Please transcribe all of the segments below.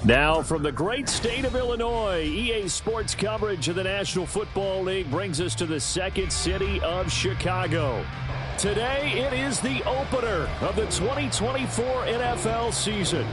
Now, from the great state of Illinois, EA Sports coverage of the National Football League brings us to the second city of Chicago. Today, it is the opener of the 2024 NFL season.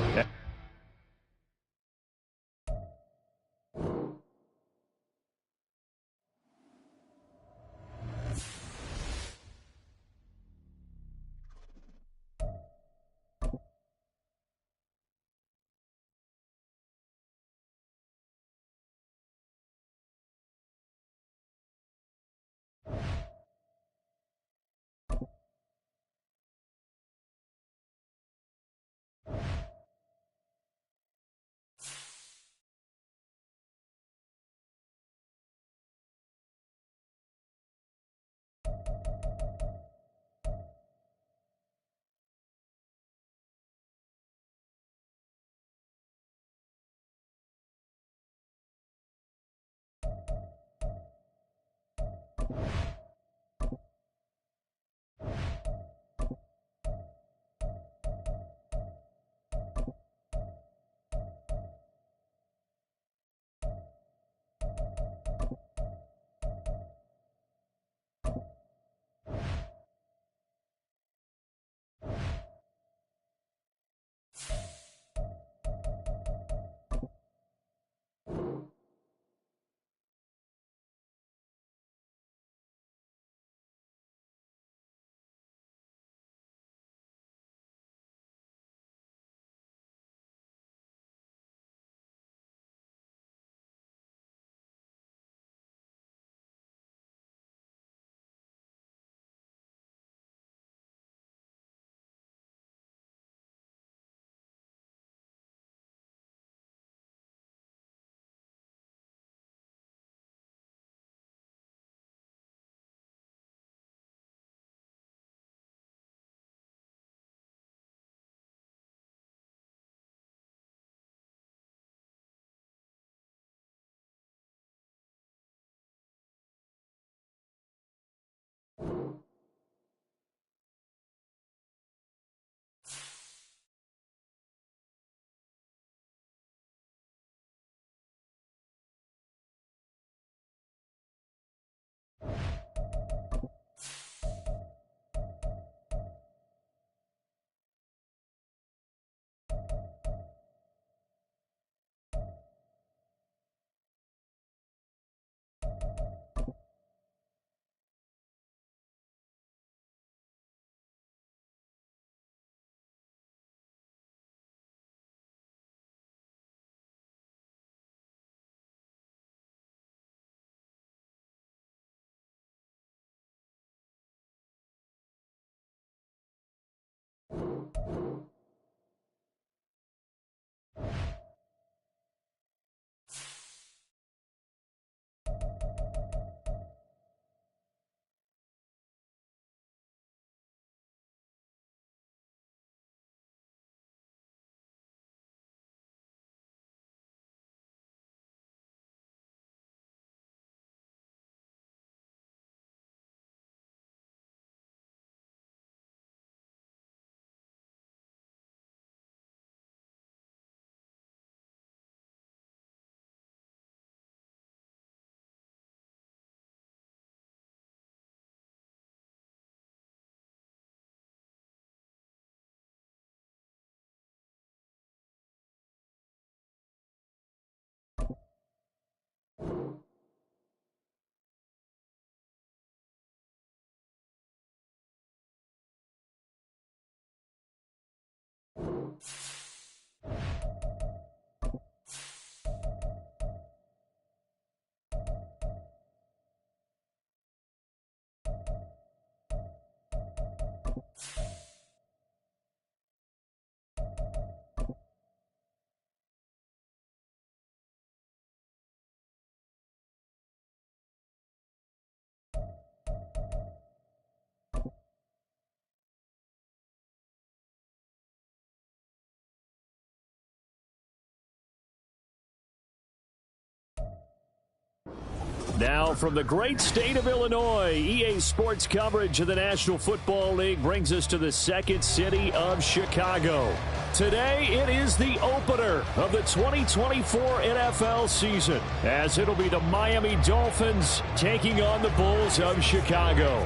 Now, from the great state of Illinois, EA Sports coverage of the National Football League brings us to the second city of Chicago. Today, it is the opener of the 2024 NFL season, as it'll be the Miami Dolphins taking on the Bulls of Chicago.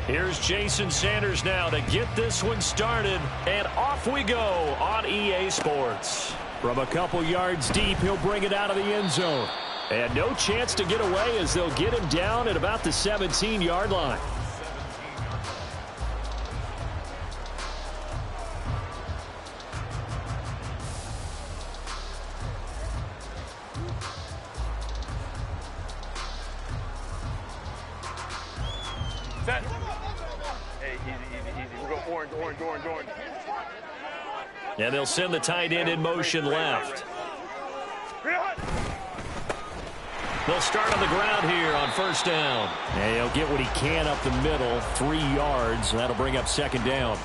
Here's Jason Sanders now to get this one started, and off we go on EA Sports. From a couple yards deep, he'll bring it out of the end zone. And no chance to get away as they'll get him down at about the 17-yard line. Set. Hey, easy. We'll go orange. And they'll send the tight end in motion left. They'll start on the ground here on first down. And he'll get what he can up the middle, 3 yards. That'll bring up second down.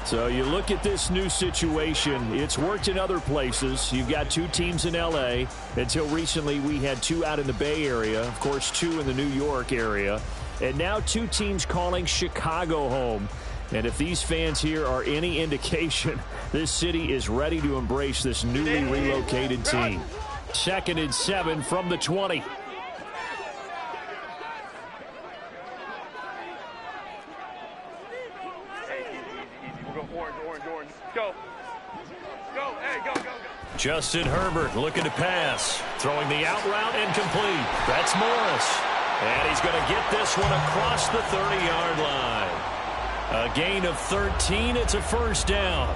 So you look at this new situation. It's worked in other places. You've got 2 teams in L.A. Until recently, we had 2 out in the Bay Area. Of course, 2 in the New York area. And now 2 teams calling Chicago home. And if these fans here are any indication, this city is ready to embrace this newly relocated team. 2nd and 7 from the 20. Hey, easy. We'll go orange. Go. Hey, go. Justin Herbert looking to pass. Throwing the out route and complete. That's Morris. And he's going to get this one across the 30-yard line. A gain of 13. It's a first down.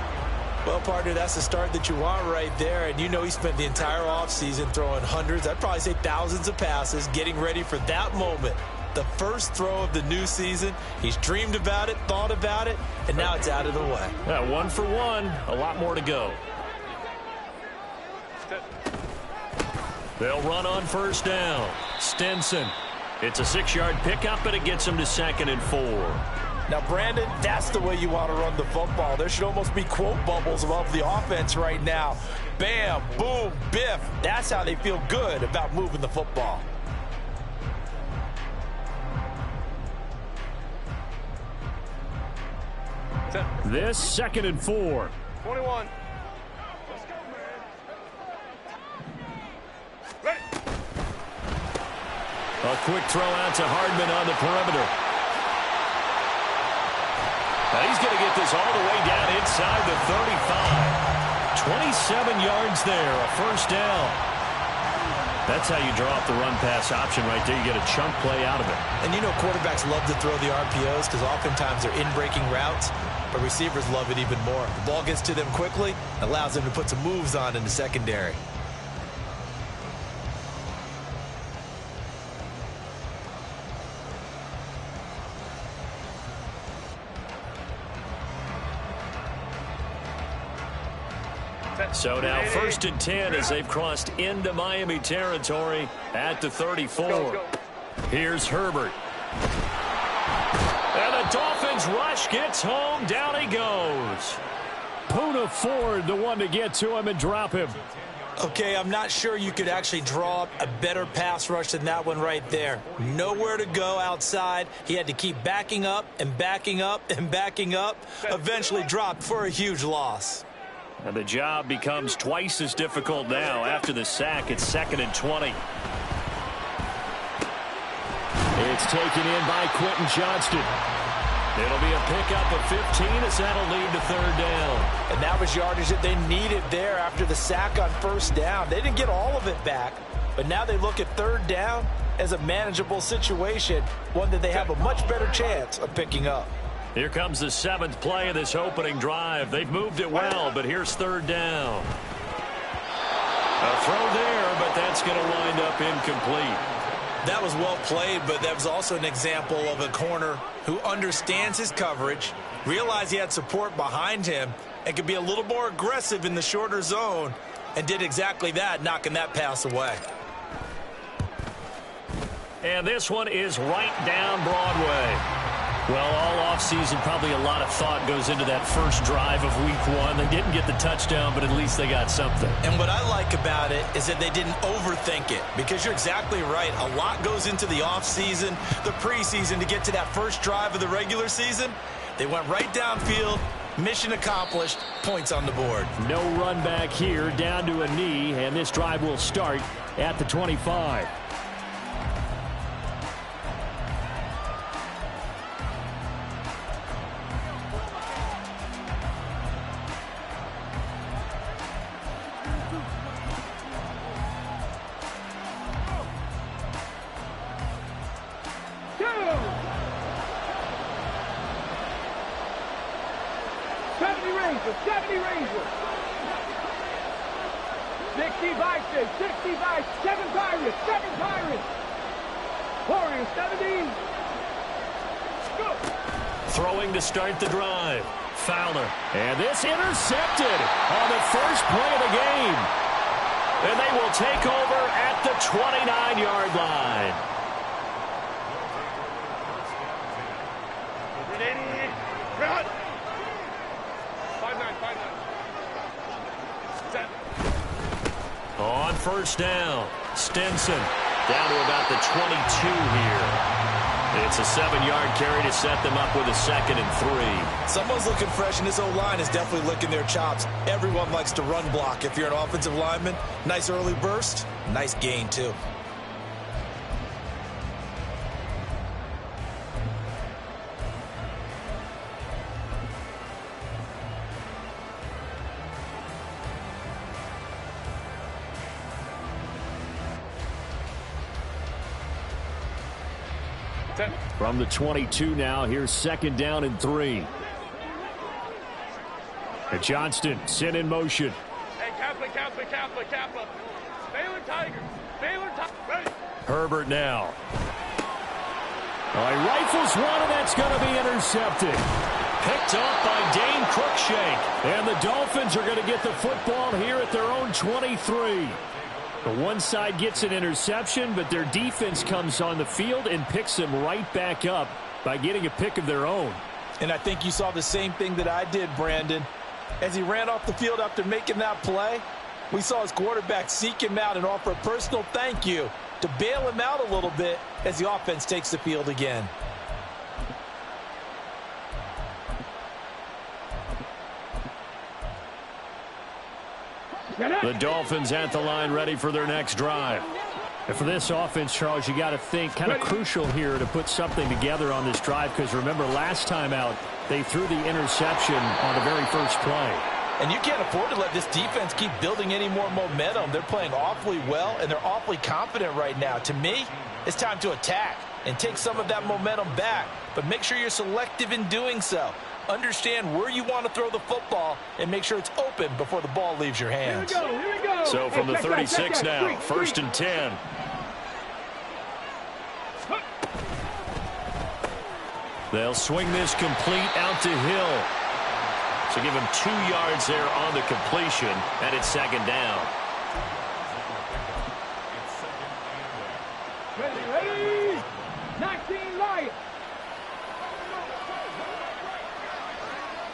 Well, partner, that's the start that you want right there. And you know he spent the entire offseason throwing hundreds, I'd probably say thousands of passes, getting ready for that moment. The first throw of the new season. He's dreamed about it, thought about it, and now it's out of the way. Yeah, 1 for 1. A lot more to go. They'll run on first down. Stinson. It's a 6-yard pickup, and it gets him to 2nd and 4. Now, Brandon, that's the way you want to run the football. There should almost be quote bubbles above the offense right now. Bam, boom, biff. That's how they feel good about moving the football. This 2nd and 4. 21. Ready. A quick throw out to Hardman on the perimeter. Now he's going to get this all the way down inside the 35. 27 yards there, a first down. That's how you draw up the run-pass option right there. You get a chunk play out of it. And you know quarterbacks love to throw the RPOs because oftentimes they're in-breaking routes, but receivers love it even more. The ball gets to them quickly, allows them to put some moves on in the secondary. So now 1st and 10 as they've crossed into Miami territory at the 34. Here's Herbert. And the Dolphins rush gets home. Down he goes. Poona Ford, the one to get to him and drop him. Okay, I'm not sure you could actually draw up a better pass rush than that one right there. Nowhere to go outside. He had to keep backing up and backing up and backing up. Eventually dropped for a huge loss. And the job becomes twice as difficult now after the sack. It's 2nd and 20. It's taken in by Quentin Johnston. It'll be a pickup of 15 as that'll lead to 3rd down. And that was yardage that they needed there after the sack on first down. They didn't get all of it back, but now they look at 3rd down as a manageable situation, one that they have a much better chance of picking up. Here comes the 7th play of this opening drive. They've moved it well, but here's 3rd down. A throw there, but that's going to wind up incomplete. That was well played, but that was also an example of a corner who understands his coverage, realized he had support behind him, and could be a little more aggressive in the shorter zone, and did exactly that, knocking that pass away. And this one is right down Broadway. Well, all offseason, probably a lot of thought goes into that first drive of week 1. They didn't get the touchdown, but at least they got something. And what I like about it is that they didn't overthink it, because you're exactly right. A lot goes into the offseason, the preseason to get to that first drive of the regular season. They went right downfield, Mission accomplished. Points on the board. No run back here, down to a knee, and this drive will start at the 25. Throwing to start the drive. Fowler. And this intercepted on the first play of the game. And they will take over at the 29-yard line. Run! 5-9. On first down, Stinson down to about the 22 here. It's a 7-yard carry to set them up with a 2nd and 3. Someone's looking fresh, and this O-line is definitely licking their chops. Everyone likes to run block. If you're an offensive lineman, nice early burst, nice gain too. From the 22 now, here's 2nd down and 3. And Johnston sent in motion. Hey, Kappa. Baylor Tigers. Ready. Herbert now. He rifles one, and that's going to be intercepted. Picked off by Dane Cruikshank. And the Dolphins are going to get the football here at their own 23. The one side gets an interception, but their defense comes on the field and picks them right back up by getting a pick of their own. And I think you saw the same thing that I did, Brandon. As he ran off the field after making that play, we saw his quarterback seek him out and offer a personal thank you to bail him out a little bit as the offense takes the field again. The Dolphins at the line, ready for their next drive. And for this offense, Charles, you got to think kind of crucial here to put something together on this drive, because remember last time out they threw the interception on the very first play. And you can't afford to let this defense keep building any more momentum. They're playing awfully well, and they're awfully confident right now. To me, it's time to attack and take some of that momentum back, but make sure you're selective in doing so. Understand where you want to throw the football and make sure it's open before the ball leaves your hands. Here we go. So from the 36 now, 1st and 10. They'll swing this complete out to Hill. So give him 2 yards there on the completion, and it's 2nd down. Ready. 19 Lions.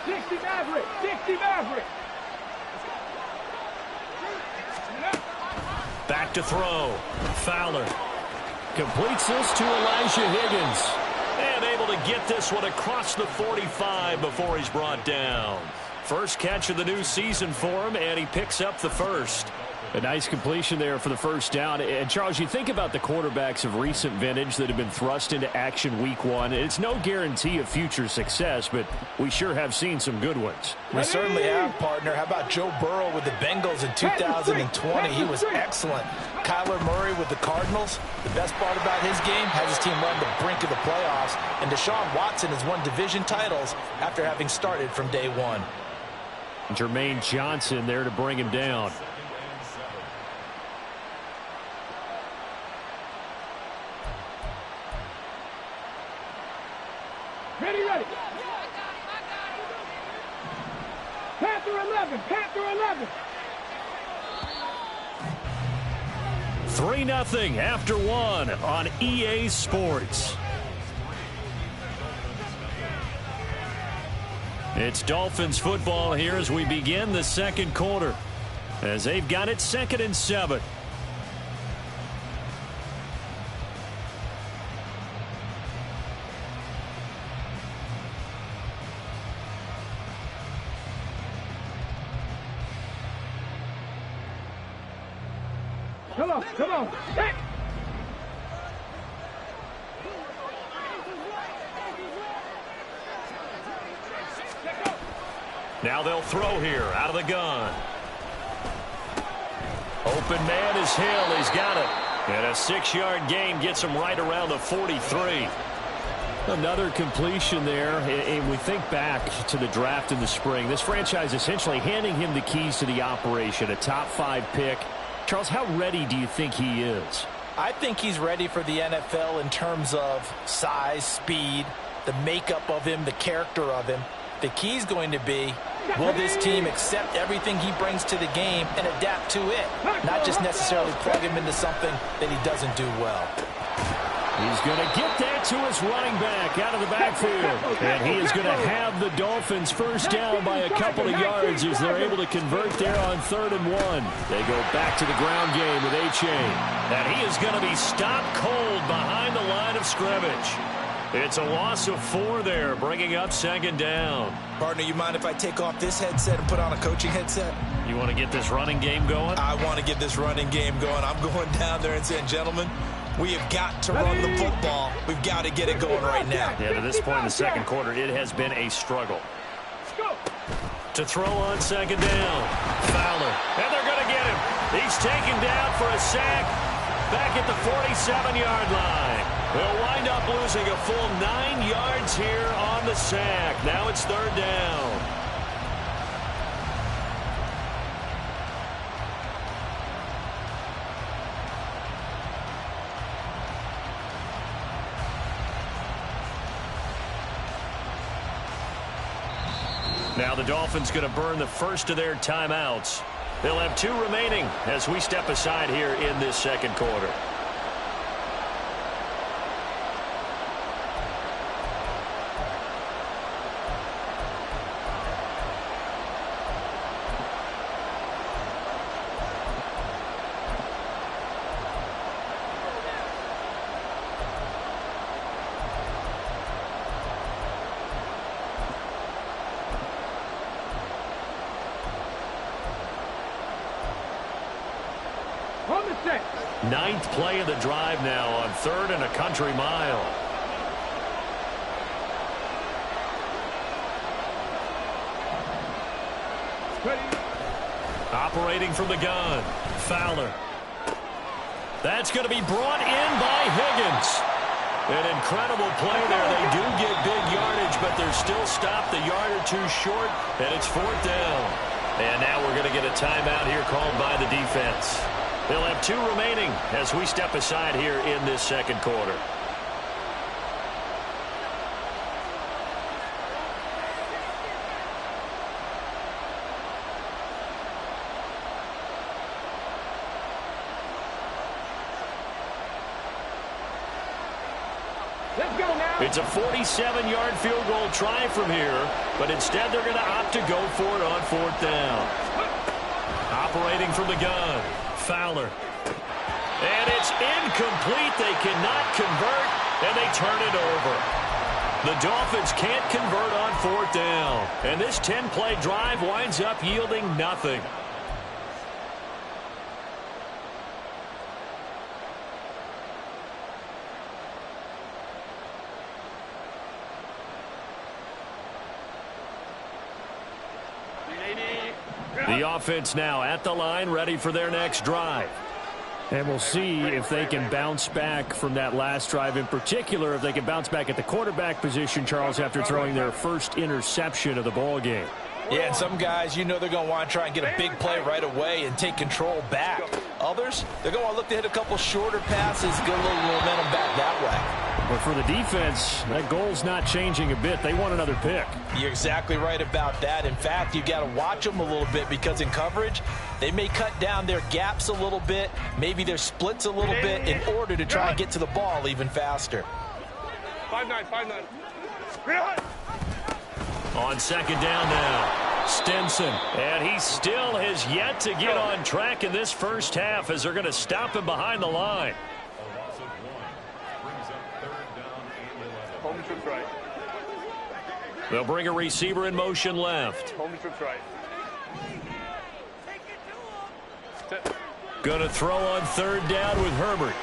60 Maverick. Back to throw. Fowler completes this to Elijah Higgins. And able to get this one across the 45 before he's brought down. First catch of the new season for him, and he picks up the first. A nice completion there for the first down. And, Charles, you think about the quarterbacks of recent vintage that have been thrust into action week 1. It's no guarantee of future success, but we sure have seen some good ones. We certainly have, partner. How about Joe Burrow with the Bengals in 2020? He was excellent. Kyler Murray with the Cardinals. The best part about his game has his team run the brink of the playoffs. And Deshaun Watson has won division titles after having started from day 1. Jermaine Johnson there to bring him down. Ready. Panther 11. 3-0 after 1 on EA Sports. It's Dolphins football here as we begin the second quarter, as they've got it 2nd and 7. Come on, come on. Hey. Now they'll throw here out of the gun. Open man is Hill. He's got it. And a 6-yard gain gets him right around the 43. Another completion there. And we think back to the draft in the spring. This franchise essentially handing him the keys to the operation, a top 5 pick. Charles, how ready do you think he is? I think he's ready for the NFL in terms of size, speed, the makeup of him, the character of him. The key is going to be, will this team accept everything he brings to the game and adapt to it? Not just necessarily plug him into something that he doesn't do well. He's going to get that to his running back out of the backfield. And he is going to have the Dolphins first down by a couple of yards as they're able to convert there on 3rd and 1. They go back to the ground game with A-Chain. And he is going to be stopped cold behind the line of scrimmage. It's a loss of 4 there, bringing up 2nd down. Partner, you mind if I take off this headset and put on a coaching headset? You want to get this running game going? I want to get this running game going. I'm going down there and saying, gentlemen, we have got to run the football. We've got to get it going right now. Yeah, to this point in the second quarter, it has been a struggle. To throw on 2nd down. Fowler. And they're going to get him. He's taken down for a sack back at the 47-yard line. They'll wind up losing a full 9 yards here on the sack. Now it's 3rd down. Now the Dolphins going to burn the first of their timeouts. They'll have 2 remaining as we step aside here in this second quarter. Ninth play of the drive now on 3rd and a country mile. Operating from the gun. Fowler. That's going to be brought in by Higgins. An incredible play there. They do get big yardage, but they're still stopped a yard or 2 short, and it's 4th down. And now we're going to get a timeout here called by the defense. They'll have 2 remaining as we step aside here in this second quarter. Let's go now. It's a 47-yard field goal try from here, but instead they're going to opt to go for it on 4th down. Operating from the gun. Fowler. And it's incomplete. They cannot convert, and they turn it over. The Dolphins can't convert on 4th down, and this 10-play drive winds up yielding nothing. The offense now at the line, ready for their next drive. And we'll see if they can bounce back from that last drive, in particular, if they can bounce back at the quarterback position, Charles, after throwing their first interception of the ball game. Yeah, and some guys, you know they're going to want to try and get a big play right away and take control back. Others, they're going to look to hit a couple shorter passes, get a little momentum back that way. But for the defense, that goal's not changing a bit. They want another pick. You're exactly right about that. In fact, you've got to watch them a little bit because in coverage, they may cut down their gaps a little bit, maybe their splits a little bit in order to try and get to the ball even faster. 5-9, 5-9. On 2nd down now, Stinson. And he still has yet to get on track in this first half as they're going to stop him behind the line. Home trips right. They'll bring a receiver in motion left. Home trips right. Going to throw on third down with Herbert.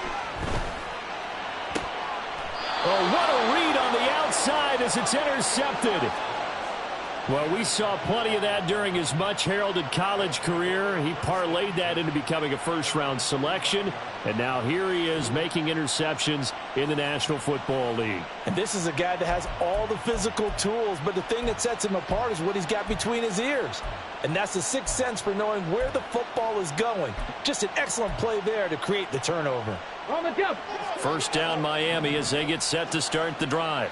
Oh, what a read on the outside as it's intercepted. Well, we saw plenty of that during his much-heralded college career. He parlayed that into becoming a first-round selection, and now here he is making interceptions in the National Football League. And this is a guy that has all the physical tools, but the thing that sets him apart is what he's got between his ears. And that's the sixth sense for knowing where the football is going. Just an excellent play there to create the turnover. First down, Miami, as they get set to start the drive.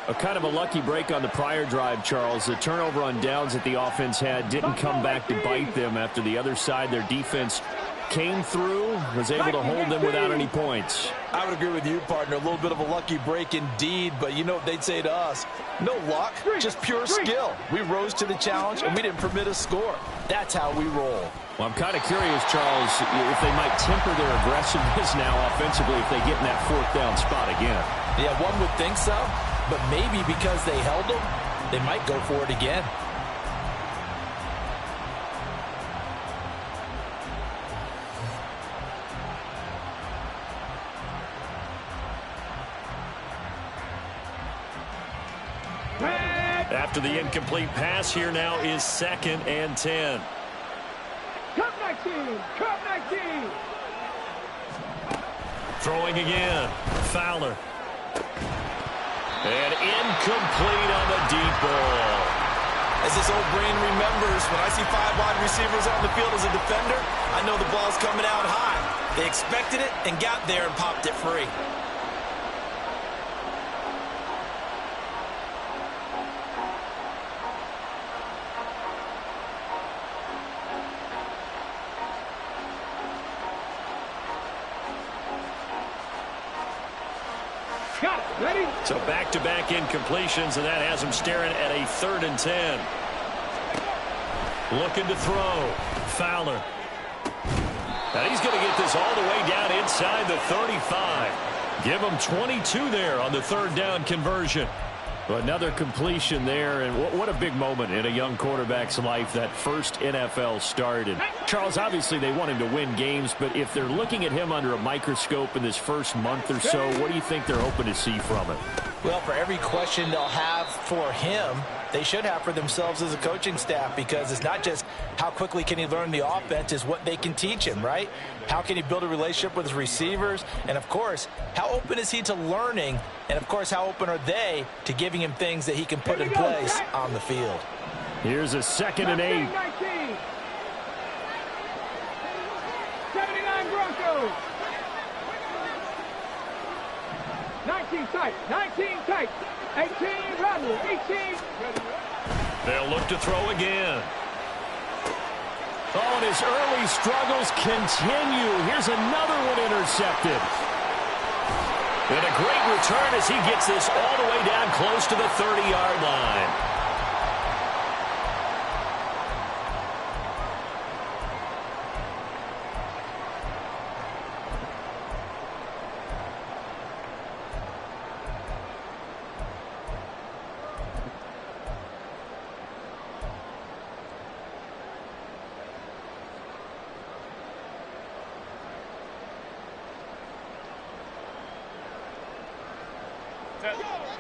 A kind of a lucky break on the prior drive, Charles. The turnover on downs that the offense had didn't come back to bite them after the other side. Their defense came through, was able to hold them without any points. I would agree with you, partner. A little bit of a lucky break indeed, but you know what they'd say to us? No luck, just pure skill. We rose to the challenge, and we didn't permit a score. That's how we roll. Well, I'm kind of curious, Charles, if they might temper their aggressiveness now offensively if they get in that fourth down spot again. Yeah, one would think so, but maybe because they held them, they might go for it again. After the incomplete pass, here now is 2nd and 10. Cup 19! Cup 19! Throwing again. Fowler. And incomplete on the deep ball. As this old brain remembers, when I see 5 wide receivers on the field as a defender, I know the ball's coming out high. They expected it and got there and popped it free. Got it. Ready? So back-to-back incompletions, and that has him staring at a 3rd and 10. Looking to throw. Fowler. Now he's going to get this all the way down inside the 35. Give him 22 there on the 3rd down conversion. Another completion there, and what a big moment in a young quarterback's life, that first NFL start. And Charles, obviously they want him to win games, but if they're looking at him under a microscope in this first month or so, what do you think they're hoping to see from him? Well, for every question they'll have for him, they should have for themselves as a coaching staff, because it's not just how quickly can he learn the offense, it's what they can teach him, right? How can he build a relationship with his receivers? And, of course, how open is he to learning? And, of course, how open are they to giving him things that he can put in place on the field? Here's a 2nd and 8. 79 Broncos. 19 tight. 19 tight. 18 Rodney. 18. They'll look to throw again. Oh, and his early struggles continue. Here's another one intercepted. And a great return as he gets this all the way down close to the 30-yard line.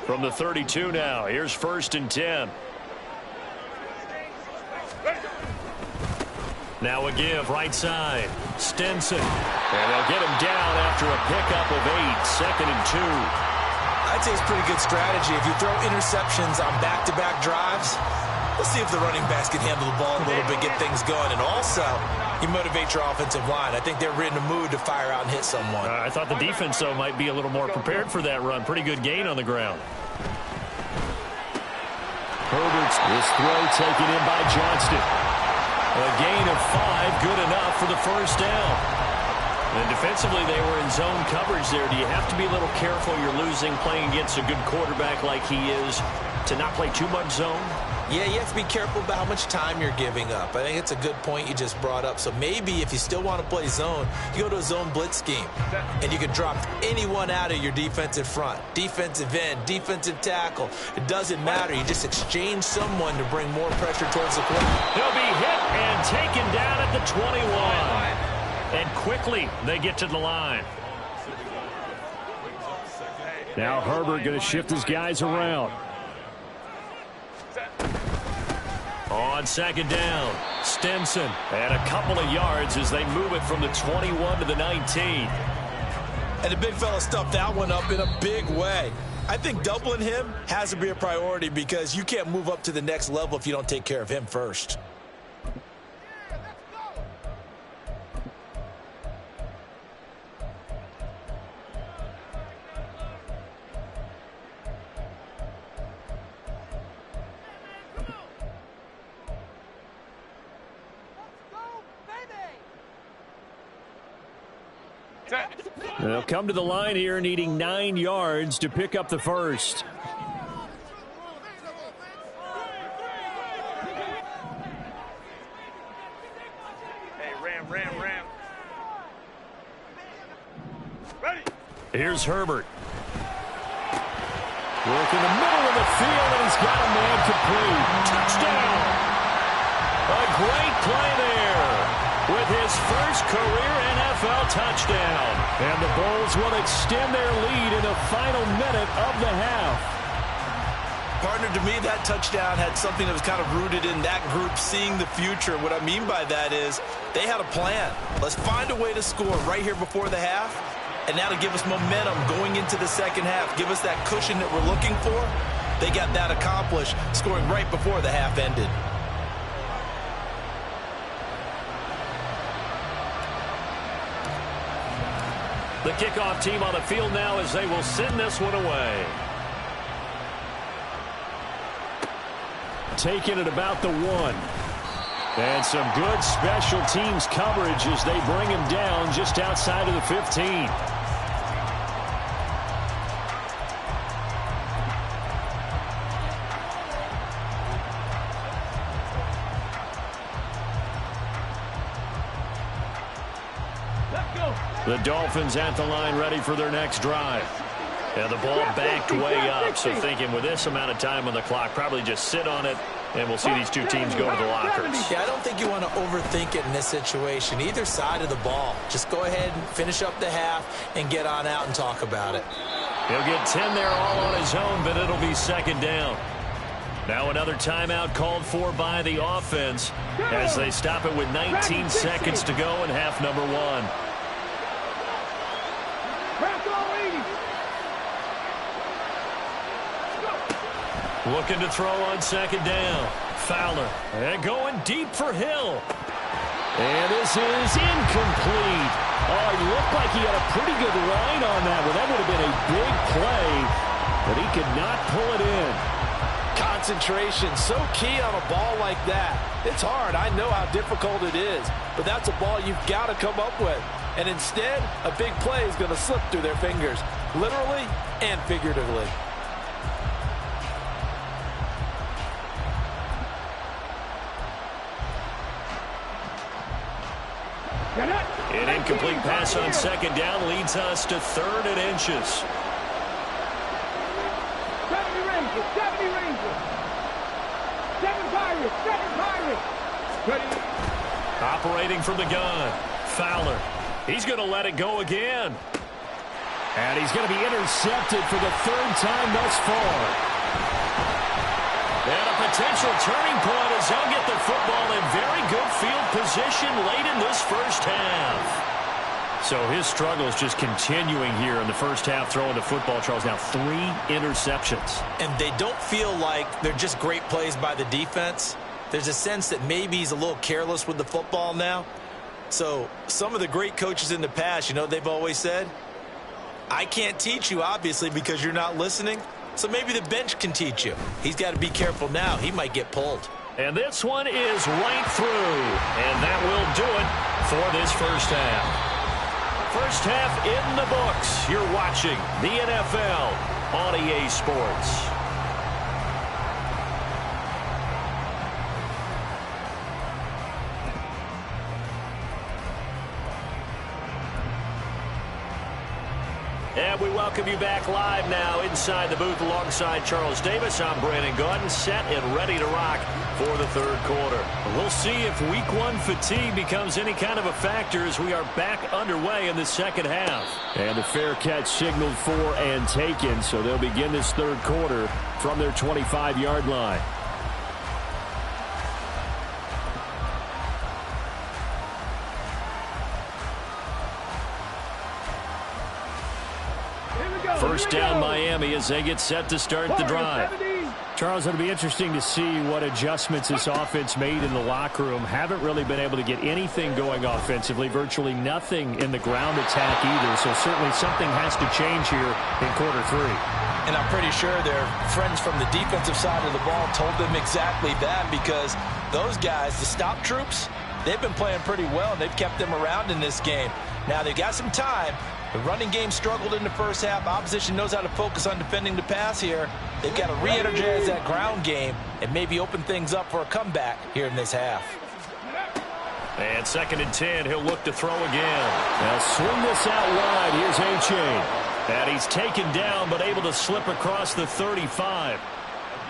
From the 32 now, here's 1st and 10. Now a give, right side. Stinson. And they'll get him down after a pickup of 8, 2nd and 2. I'd say it's pretty good strategy. If you throw interceptions on back-to-back drives, let's see if the running backs can handle the ball a little bit, get things going. And also, you motivate your offensive line. I think they're in the mood to fire out and hit someone. I thought the defense, though, might be a little more prepared for that run. Pretty good gain on the ground. Herbert's this throw taken in by Johnston. A gain of 5, good enough for the first down. And defensively, they were in zone coverage there. Do you have to be a little careful? You're losing, playing against a good quarterback like he is, to not play too much zone? Yeah, you have to be careful about how much time you're giving up. I think it's a good point you just brought up. So maybe if you still want to play zone, you go to a zone blitz scheme. And you can drop anyone out of your defensive front. Defensive end, defensive tackle. It doesn't matter. You just exchange someone to bring more pressure towards the quarterback. He'll be hit and taken down at the 21. And quickly they get to the line. Now Herbert going to shift his guys around. On second down, Stinson. And a couple of yards as they move it from the 21 to the 19. And the big fella stuffed that one up in a big way. I think doubling him has to be a priority because you can't move up to the next level if you don't take care of him first. They'll come to the line here needing 9 yards to pick up the first. Hey, ram. Ready. Here's Herbert. Work in the middle of the field, and he's got a man complete. Touchdown. A great play there with his first career NFL touchdown. And the Bulls will extend their lead in the final minute of the half. Partner, to me, that touchdown had something that was kind of rooted in that group seeing the future. What I mean by that is they had a plan. Let's find a way to score right here before the half, and that'll give us momentum going into the second half. Give us that cushion that we're looking for. They got that accomplished, scoring right before the half ended. The kickoff team on the field now as they will send this one away. Taking it about the 1. And some good special teams coverage as they bring him down just outside of the 15. The Dolphins at the line ready for their next drive. And the ball backed way up, so thinking with this amount of time on the clock, probably just sit on it, and we'll see these two teams go to the lockers. Yeah, I don't think you want to overthink it in this situation. Either side of the ball. Just go ahead and finish up the half and get on out and talk about it. He'll get 10 there all on his own, but it'll be second down. Now another timeout called for by the offense as they stop it with 19 seconds to go in half number 1. Looking to throw on second down. Fowler. And going deep for Hill. And this is incomplete. Oh, he looked like he had a pretty good line on that one. That would have been a big play, but he could not pull it in. Concentration, so key on a ball like that. It's hard. I know how difficult it is, but that's a ball you've got to come up with. And instead, a big play is going to slip through their fingers, literally and figuratively. An incomplete pass on second down leads us to 3rd and inches. 70 Rangers, 70 Rangers. 7 Pirates, 7 Pirates. Ready. Operating from the gun. Fowler. He's going to let it go again. And he's going to be intercepted for the 3rd time thus far. And a potential turning point as they'll get the football in very good field position late in this first half. So his struggles just continuing here in the first half throwing the football. Charles, now 3 interceptions. And they don't feel like they're just great plays by the defense. There's a sense that maybe he's a little careless with the football now. So some of the great coaches in the past, you know, they've always said, I can't teach you, obviously, because you're not listening. So maybe the bench can teach you. He's got to be careful now. He might get pulled. And this one is right through. And that will do it for this first half. First half in the books. You're watching the NFL on EA Sports. And we welcome you back live now inside the booth alongside Charles Davis. I'm Brandon Gaudin, set and ready to rock for the third quarter. We'll see if week one fatigue becomes any kind of a factor as we are back underway in the second half. And the fair catch signaled for and taken, so they'll begin this third quarter from their 25-yard line. First down Miami as they get set to start the drive. Charles, it'll be interesting to see what adjustments this offense made in the locker room. Haven't really been able to get anything going offensively, virtually nothing in the ground attack either. So certainly something has to change here in quarter three. And I'm pretty sure their friends from the defensive side of the ball told them exactly that, because those guys, the stop troops, they've been playing pretty well, and they've kept them around in this game. Now they've got some time. The running game struggled in the first half. Opposition knows how to focus on defending the pass here. They've got to re-energize that ground game and maybe open things up for a comeback here in this half. And 2nd and 10, he'll look to throw again. Now swing this out wide. Here's A-Chain. And he's taken down but able to slip across the 35.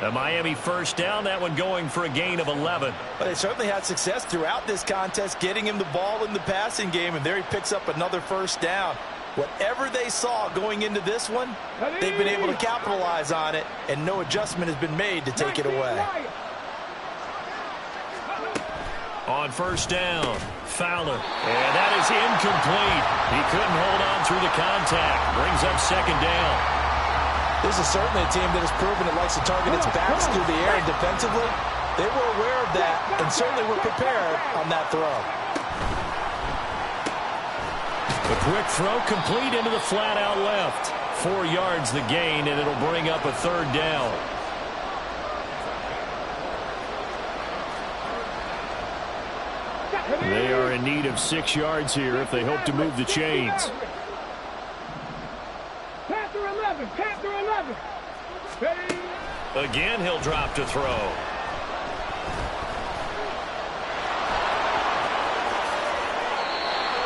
A Miami first down, that one going for a gain of 11. But they certainly had success throughout this contest, getting him the ball in the passing game, and there he picks up another first down. Whatever they saw going into this one, they've been able to capitalize on it, and no adjustment has been made to take it away. On first down, Fowler. And that is incomplete. He couldn't hold on through the contact. Brings up 2nd down. This is certainly a team that has proven it likes to target its backs through the air, and defensively, they were aware of that and certainly were prepared on that throw. A quick throw complete into the flat out left. 4 yards the gain, and it'll bring up a 3rd down. They are in need of 6 yards here if they hope to move the chains. Panther 11, Panther 11. Again, he'll drop to throw.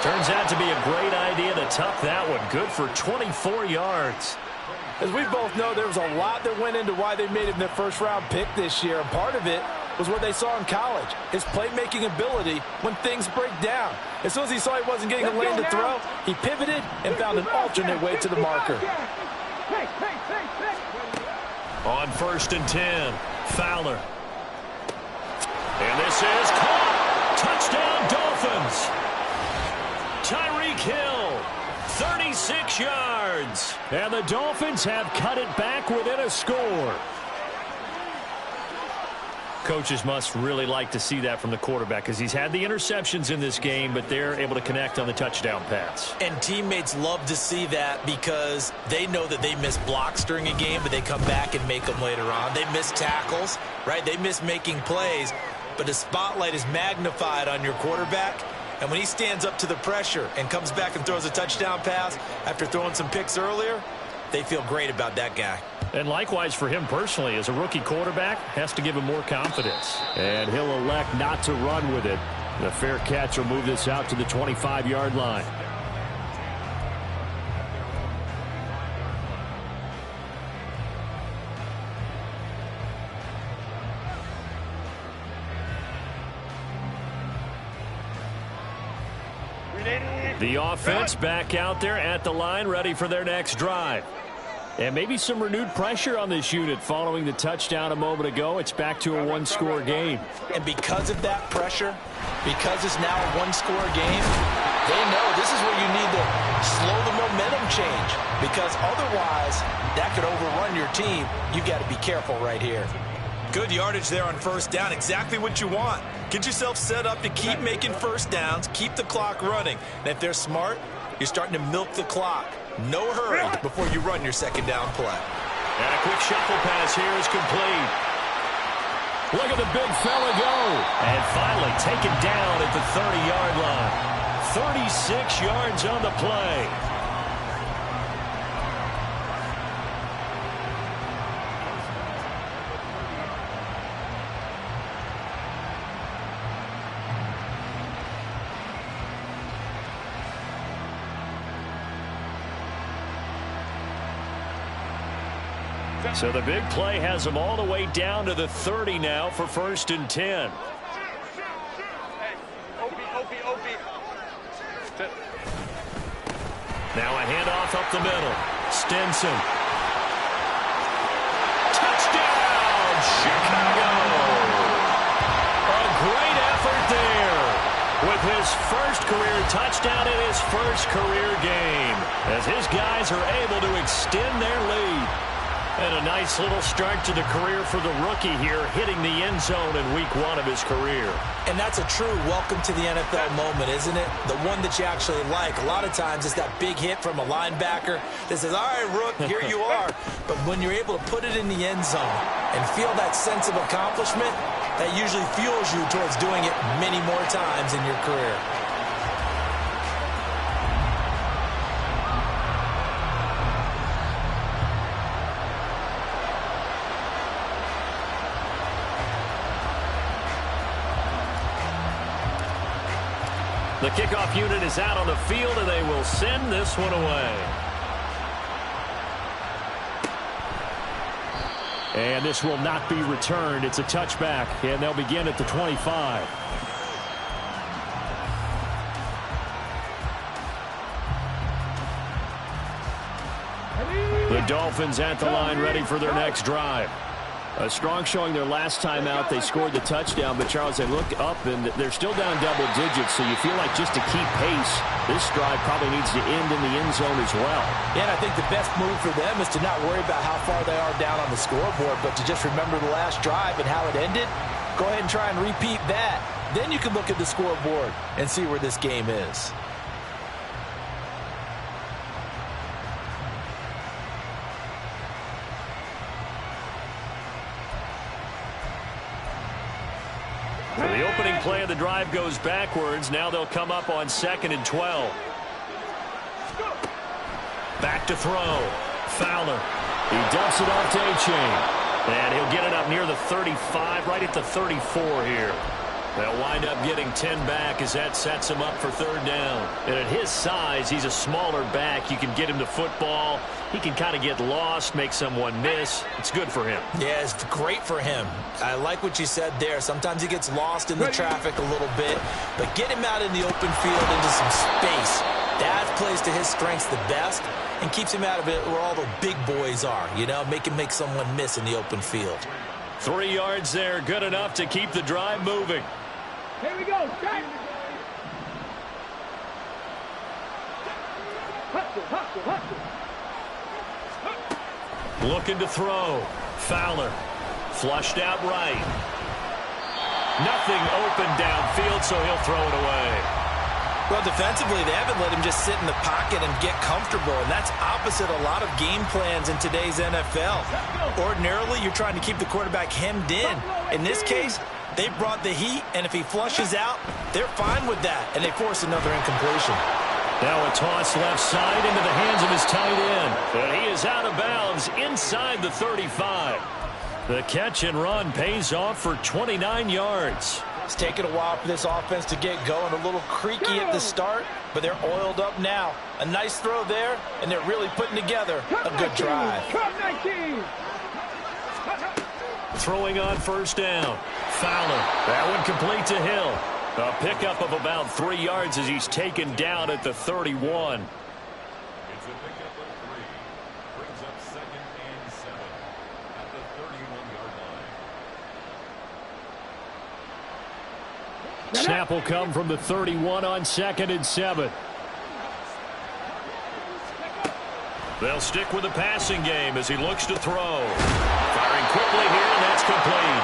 Turns out to be a great idea to tuck that one. Good for 24 yards. As we both know, there was a lot that went into why they made him their first-round pick this year. And part of it was what they saw in college, his playmaking ability when things break down. As soon as he saw he wasn't getting a lane to throw, he pivoted and found an alternate way to the marker. On 1st and 10, Fowler. And this is caught. Touchdown, Dolphins. Tyreek Hill, 36 yards. And the Dolphins have cut it back within a score. Coaches must really like to see that from the quarterback because he's had the interceptions in this game, but they're able to connect on the touchdown pass. And teammates love to see that because they know that they miss blocks during a game, but they come back and make them later on. They miss tackles, right? They miss making plays, but the spotlight is magnified on your quarterback. And when he stands up to the pressure and comes back and throws a touchdown pass after throwing some picks earlier, they feel great about that guy. And likewise for him personally, as a rookie quarterback, has to give him more confidence. And he'll elect not to run with it. The fair catch will move this out to the 25-yard line. The offense back out there at the line, ready for their next drive. And maybe some renewed pressure on this unit following the touchdown a moment ago. It's back to a one-score game. And because of that pressure, because it's now a one-score game, they know this is where you need to slow the momentum change, because otherwise that could overrun your team. You've got to be careful right here. Good yardage there on first down. Exactly what you want. Get yourself set up to keep making first downs, keep the clock running. And if they're smart, you're starting to milk the clock. No hurry before you run your second down play. And a quick shuffle pass here is complete. Look at the big fella go. And finally taken down at the 30-yard line. 36 yards on the play. So the big play has them all the way down to the 30 now for 1st and 10. Now a handoff up the middle. Stinson. Touchdown, Chicago! A great effort there with his first career touchdown in his first career game, as his guys are able to extend their lead. And a nice little start to the career for the rookie here, hitting the end zone in week 1 of his career. And that's a true welcome to the NFL moment, isn't it? The one that you actually like. A lot of times it's that big hit from a linebacker that says, all right, Rook, here you are. But when you're able to put it in the end zone and feel that sense of accomplishment, that usually fuels you towards doing it many more times in your career. The kickoff unit is out on the field, and they will send this one away. And this will not be returned. It's a touchback, and they'll begin at the 25. The Dolphins at the line, ready for their next drive. A strong showing their last time out. They scored the touchdown, but Charles, they look up and they're still down double digits, so you feel like just to keep pace, this drive probably needs to end in the end zone as well. Yeah, and I think the best move for them is to not worry about how far they are down on the scoreboard, but to just remember the last drive and how it ended. Go ahead and try and repeat that. Then you can look at the scoreboard and see where this game is. So the opening play of the drive goes backwards. Now they'll come up on 2nd and 12. Back to throw. Fowler. He dumps it off to A-Chain. And he'll get it up near the 35, right at the 34 here. They'll wind up getting 10 back as that sets him up for 3rd down. And at his size, he's a smaller back. You can get him to football. He can kind of get lost, make someone miss. It's good for him. Yeah, it's great for him. I like what you said there. Sometimes he gets lost in the traffic a little bit, but get him out in the open field into some space. That plays to his strengths the best and keeps him out of it where all the big boys are, you know, make someone miss in the open field. 3 yards there, good enough to keep the drive moving. Here we go. Strike. Hustle, hustle, hustle. Looking to throw. Fowler. Flushed out right. Nothing open downfield, so he'll throw it away. Well, defensively, they haven't let him just sit in the pocket and get comfortable, and that's opposite a lot of game plans in today's NFL. Ordinarily, you're trying to keep the quarterback hemmed in. In this case, they brought the heat, and if he flushes out, they're fine with that, and they force another incompletion. Now a toss left side into the hands of his tight end. But he is out of bounds inside the 35. The catch and run pays off for 29 yards. It's taken a while for this offense to get going. A little creaky at the start, but they're oiled up now. A nice throw there, and they're really putting together a good drive. Throwing on 1st down. Fowler. That one complete to Hill. A pickup of about 3 yards as he's taken down at the 31. It's a pickup of 3. Brings up 2nd and 7 at the 31-yard line. Snap will come from the 31 on 2nd and 7. They'll stick with the passing game as he looks to throw. Firing quickly here, and that's complete.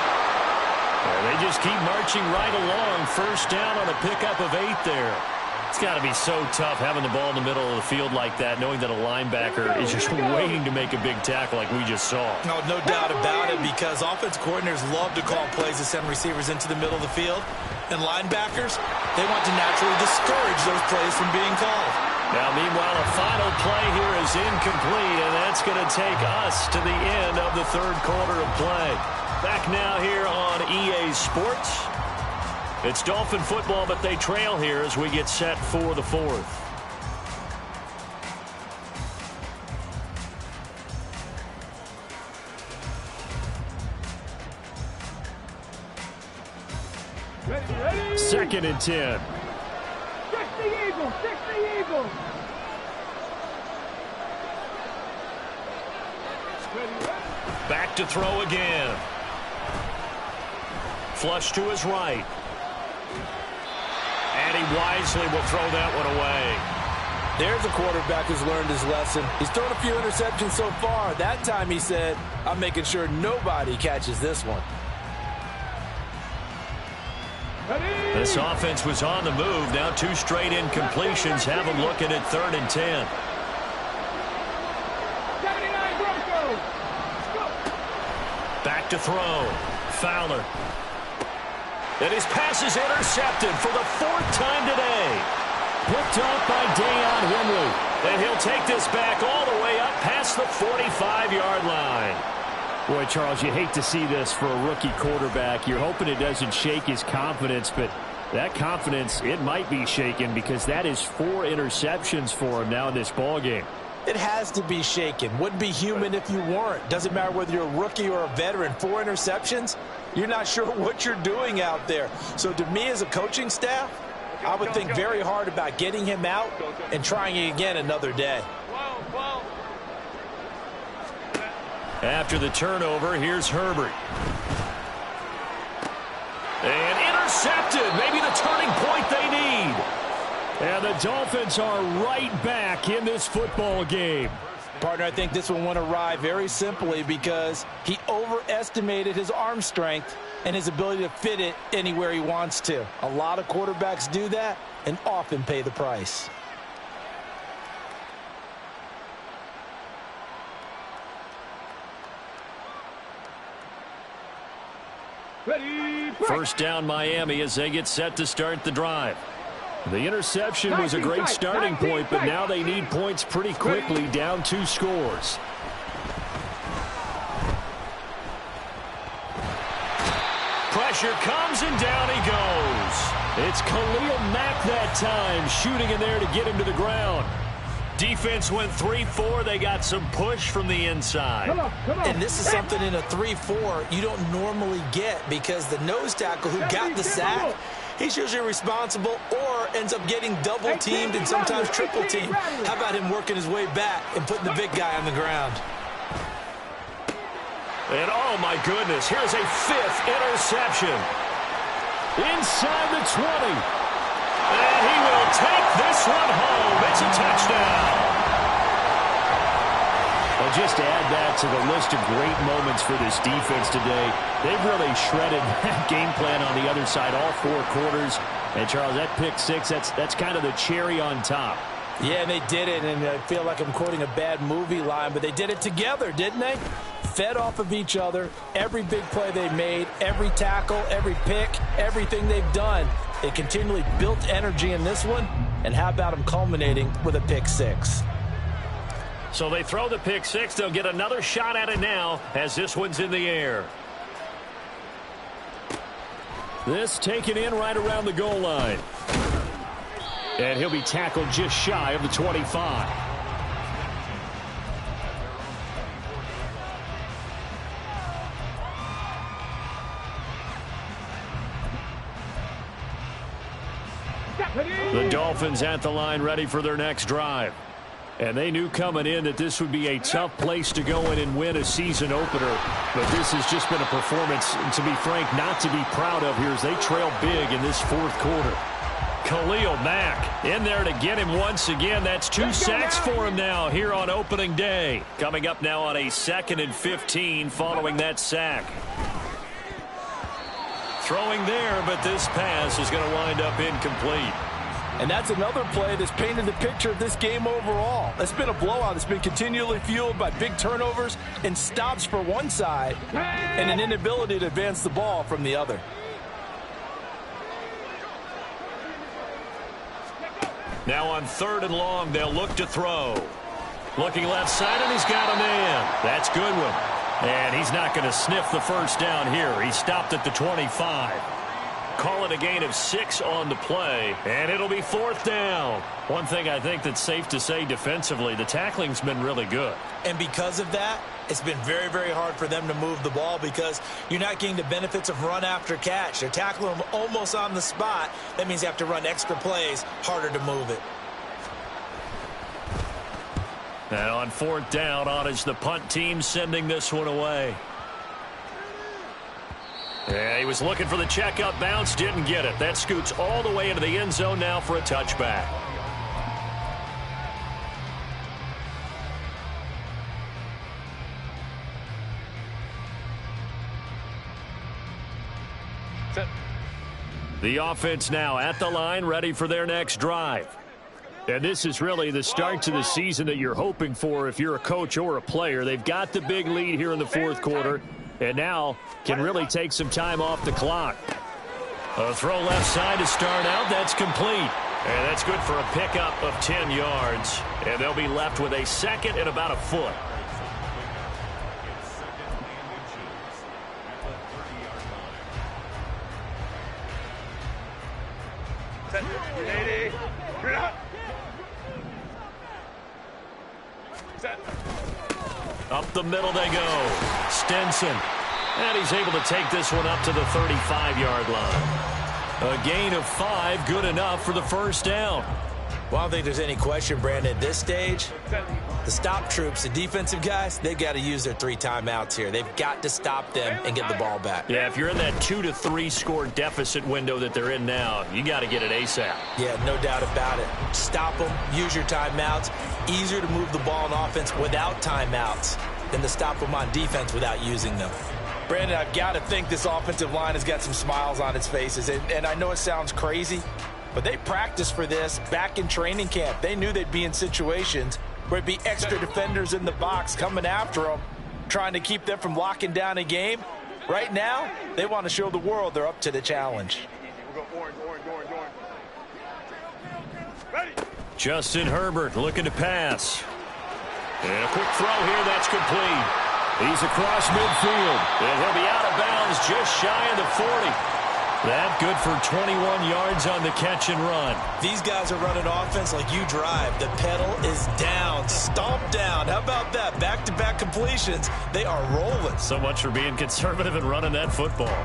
And they just keep marching right along. 1st down on a pickup of 8 there. It's got to be so tough having the ball in the middle of the field like that, knowing that a linebacker is just waiting to make a big tackle like we just saw. No doubt about it, because offense coordinators love to call plays to send receivers into the middle of the field. And linebackers, they want to naturally discourage those plays from being called. Now, meanwhile, a final play here is incomplete, and that's going to take us to the end of the 3rd quarter of play. Back now here on EA Sports. It's Dolphin football, but they trail here as we get set for the 4th. 2nd and 10. 60 Eagles, 60 Eagles. Back to throw again. Flush to his right. And he wisely will throw that one away. There's a quarterback who's learned his lesson. He's thrown a few interceptions so far. That time he said, I'm making sure nobody catches this one. This offense was on the move. Now 2 straight incompletions have them looking at 3rd and 10. 79 Broncos. Back to throw. Fowler. And his pass is intercepted for the 4th time today. Picked off by Deion Henry. And he'll take this back all the way up past the 45-yard line. Boy, Charles, you hate to see this for a rookie quarterback. You're hoping it doesn't shake his confidence, but that confidence, it might be shaken because that is 4 interceptions for him now in this ballgame. It has to be shaken. Wouldn't be human if you weren't. Doesn't matter whether you're a rookie or a veteran. 4 interceptions, you're not sure what you're doing out there. So to me as a coaching staff, I would think very hard about getting him out and trying it again another day. After the turnover, here's Herbert. And intercepted. Maybe the turning point they need. And the Dolphins are right back in this football game. Partner, I think this one went awry very simply because he overestimated his arm strength and his ability to fit it anywhere he wants to. A lot of quarterbacks do that and often pay the price. First down Miami as they get set to start the drive. The interception was a great starting point, but now they need points pretty quickly, down 2 scores. Pressure comes and down he goes. It's Khalil Mack that time, shooting in there to get him to the ground. Defense went 3-4. They got some push from the inside. Come on. And this is something in a 3-4 you don't normally get because the nose tackle who got the sack, he's usually responsible or ends up getting double-teamed and sometimes triple-teamed. How about him working his way back and putting the big guy on the ground? And oh my goodness, here's a 5th interception. Inside the 20. And he will take this one home. It's a touchdown. Well, just to add that to the list of great moments for this defense today, they've really shredded that game plan on the other side all 4 quarters. And, Charles, that pick 6, that's kind of the cherry on top. Yeah, and they did it, and I feel like I'm quoting a bad movie line, but they did it together, didn't they? Fed off of each other, every big play they made, every tackle, every pick, everything they've done. They continually built energy in this one, and how about them culminating with a pick 6? So they throw the pick 6. They'll get another shot at it now as this one's in the air. This taken in right around the goal line. And he'll be tackled just shy of the 25. The Dolphins at the line ready for their next drive. And they knew coming in that this would be a tough place to go in and win a season opener. But this has just been a performance, to be frank, not to be proud of here as they trail big in this 4th quarter. Khalil Mack in there to get him once again. That's 2 sacks for him now here on opening day. Coming up now on a 2nd and 15 following that sack. Throwing there, but this pass is going to wind up incomplete. And that's another play that's painted the picture of this game overall. It's been a blowout. It's been continually fueled by big turnovers and stops for one side and an inability to advance the ball from the other. Now on 3rd and long, they'll look to throw. Looking left side, and he's got a man. That's Goodwin. And he's not going to sniff the first down here. He stopped at the 25. Call it a gain of 6 on the play, and it'll be 4th down. One thing I think that's safe to say defensively, the tackling's been really good. And because of that, It's been very, very hard for them to move the ball because you're not getting the benefits of run after catch. They're tackling them almost on the spot. That means you have to run extra plays, harder to move it. And on 4th down, on is the punt team sending this one away. Yeah, he was looking for the checkup bounce, didn't get it. That scoots all the way into the end zone now for a touchback. The offense now at the line, ready for their next drive. And this is really the start to the season that you're hoping for if you're a coach or a player. They've got the big lead here in the 4th quarter, and now can really take some time off the clock. A throw left side to start out. That's complete. And that's good for a pickup of 10 yards. And they'll be left with a second and about a foot. Up the middle they go. Stinson. And he's able to take this one up to the 35-yard line. A gain of 5, good enough for the first down. Well, I don't think there's any question, Brandon, at this stage, the stop troops, the defensive guys, they've got to use their 3 timeouts here. They've got to stop them and get the ball back. Yeah, if you're in that 2 to 3 score deficit window that they're in now, you got to get it ASAP. Yeah, no doubt about it. Stop them, use your timeouts. Easier to move the ball on offense without timeouts than to stop them on defense without using them. Brandon, I've got to think this offensive line has got some smiles on its faces. And I know it sounds crazy, but they practiced for this back in training camp. They knew they'd be in situations where it'd be extra defenders in the box coming after them, trying to keep them from locking down a game. Right now, they want to show the world they're up to the challenge. We'll go orange. Ready. Justin Herbert looking to pass. And a quick throw here, that's complete. He's across midfield, and he'll be out of bounds just shy of the 40. That good for 21 yards on the catch and run. These guys are running offense like you drive. The pedal is down, stomped down. How about that? Back-to-back completions. They are rolling. So much for being conservative and running that football.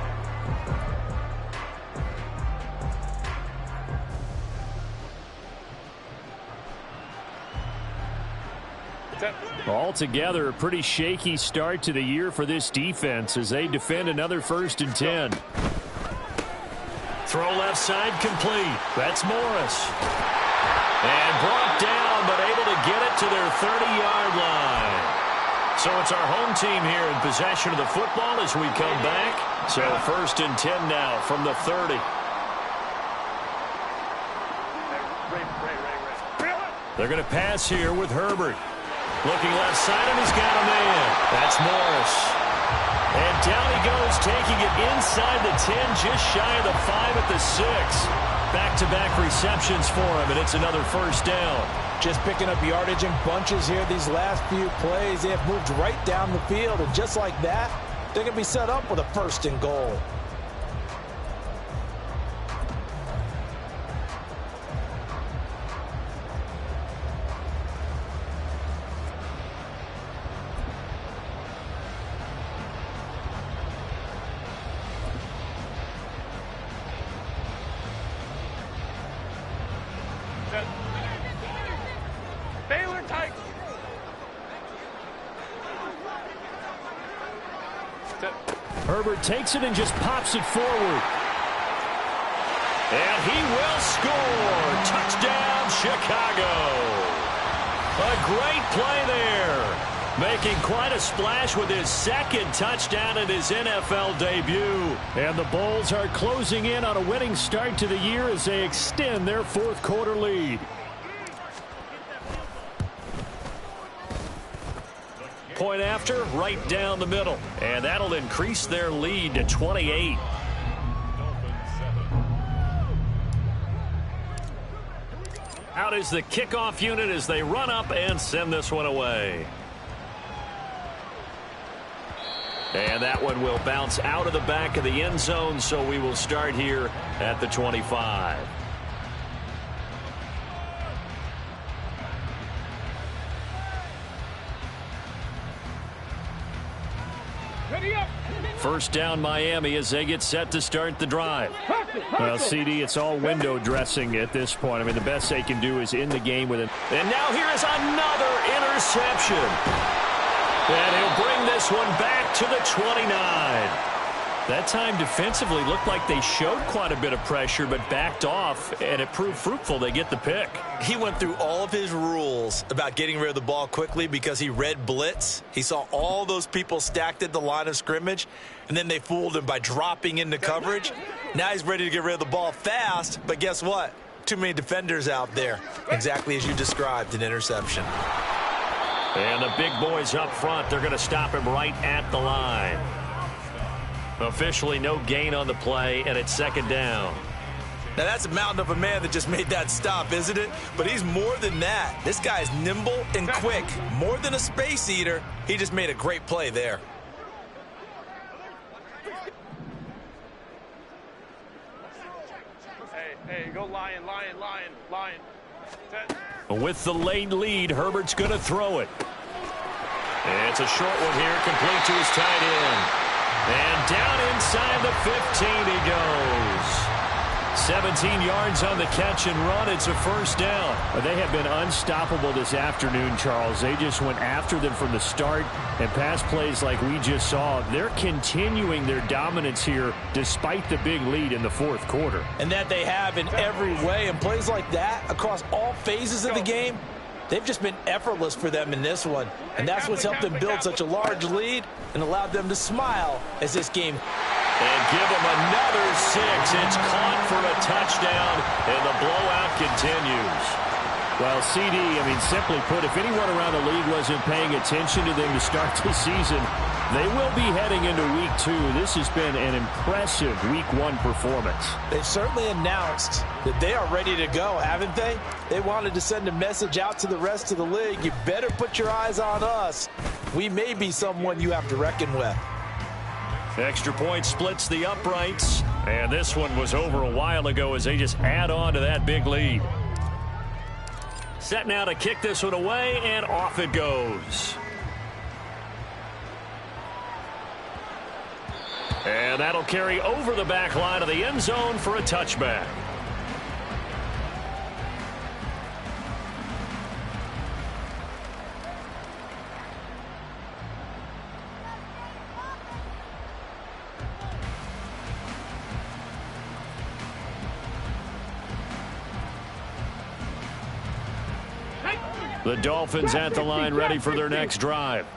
Altogether, a pretty shaky start to the year for this defense as they defend another 1st and 10. Throw left side complete. That's Morris. And brought down, but able to get it to their 30-yard line. So it's our home team here in possession of the football as we come back. So 1st and 10 now from the 30. They're going to pass here with Herbert. Looking left side, and he's got a man. That's Morris. And down he goes, taking it inside the 10, just shy of the 5 at the 6. Back-to-back receptions for him, and it's another 1st down. Just picking up yardage in bunches here these last few plays. They have moved right down the field, and just like that, they're going to be set up with a 1st and goal. Herbert takes it and just pops it forward. And he will score. Touchdown, Chicago. A great play there. Making quite a splash with his 2nd touchdown in his NFL debut. And the Bulls are closing in on a winning start to the year as they extend their 4th quarter lead. Point after, right down the middle. And that'll increase their lead to 28. Out is the kickoff unit as they run up and send this one away. And that one will bounce out of the back of the end zone, so we will start here at the 25. First down Miami as they get set to start the drive. Well, CD, it's all window dressing at this point. I mean, the best they can do is in the game with it. And now here is another interception. And he'll bring this one back to the 29. That time defensively looked like they showed quite a bit of pressure but backed off, and it proved fruitful. They get the pick. He went through all of his rules about getting rid of the ball quickly because he read blitz. He saw all those people stacked at the line of scrimmage, and then they fooled him by dropping into coverage. Now he's ready to get rid of the ball fast, but guess what? Too many defenders out there. Exactly as you described, an interception. And the big boys up front, they're going to stop him right at the line. Officially no gain on the play, and it's second down. Now that's a mountain of a man that just made that stop, isn't it? But he's more than that. This guy's nimble and quick. More than a space eater. He just made a great play there. Hey, go lion. With the late lead, Herbert's going to throw it. And it's a short one here, complete to his tight end. And down inside the 15 he goes. 17 yards on the catch and run. It's a first down. They have been unstoppable this afternoon, Charles. They just went after them from the start, and pass plays like we just saw. They're continuing their dominance here despite the big lead in the fourth quarter. And that they have in every way. And plays like that across all phases of the game, they've just been effortless for them in this one. And that's what's helped them build such a large lead and allowed them to smile as this game. And give them another 6. It's caught for a touchdown, and the blowout continues. Well, CD, I mean, simply put, if anyone around the league wasn't paying attention to them to start the season, they will be heading into week 2. This has been an impressive week 1 performance. They've certainly announced that they are ready to go, haven't they? They wanted to send a message out to the rest of the league. You better put your eyes on us. We may be someone you have to reckon with. Extra point splits the uprights, and this one was over a while ago as they just add on to that big lead. Set now to kick this one away, and off it goes. And that'll carry over the back line of the end zone for a touchback. The Dolphins at the line ready for their next drive.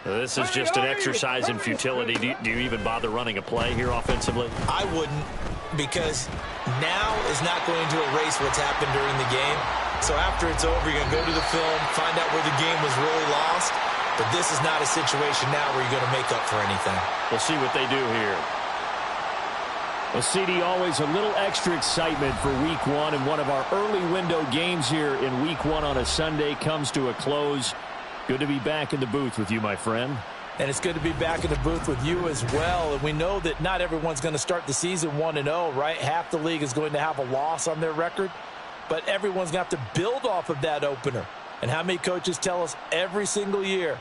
This is just an exercise in futility. Do you even bother running a play here offensively? I wouldn't, because now is not going to erase what's happened during the game. So after it's over, you're going to go to the film, find out where the game was really lost. But this is not a situation now where you're going to make up for anything. We'll see what they do here. Well, CD, always a little extra excitement for week 1, and one of our early window games here in week 1 on a Sunday comes to a close. Good to be back in the booth with you, my friend. And it's good to be back in the booth with you as well. And we know that not everyone's going to start the season 1-0, right? Half the league is going to have a loss on their record. But everyone's going to have to build off of that opener. And how many coaches tell us every single year,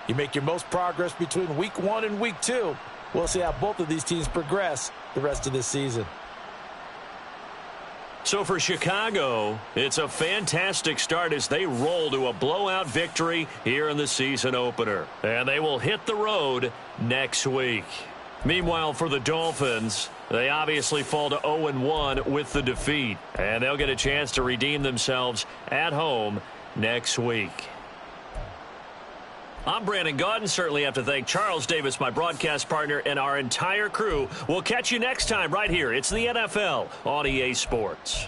you make your most progress between week 1 and week 2. We'll see how both of these teams progress the rest of this season. So for Chicago, it's a fantastic start as they roll to a blowout victory here in the season opener. And they will hit the road next week. Meanwhile, for the Dolphins, they obviously fall to 0-1 with the defeat. And they'll get a chance to redeem themselves at home next week. I'm Brandon Gaudin. Certainly have to thank Charles Davis, my broadcast partner, and our entire crew. We'll catch you next time right here. It's the NFL on EA Sports.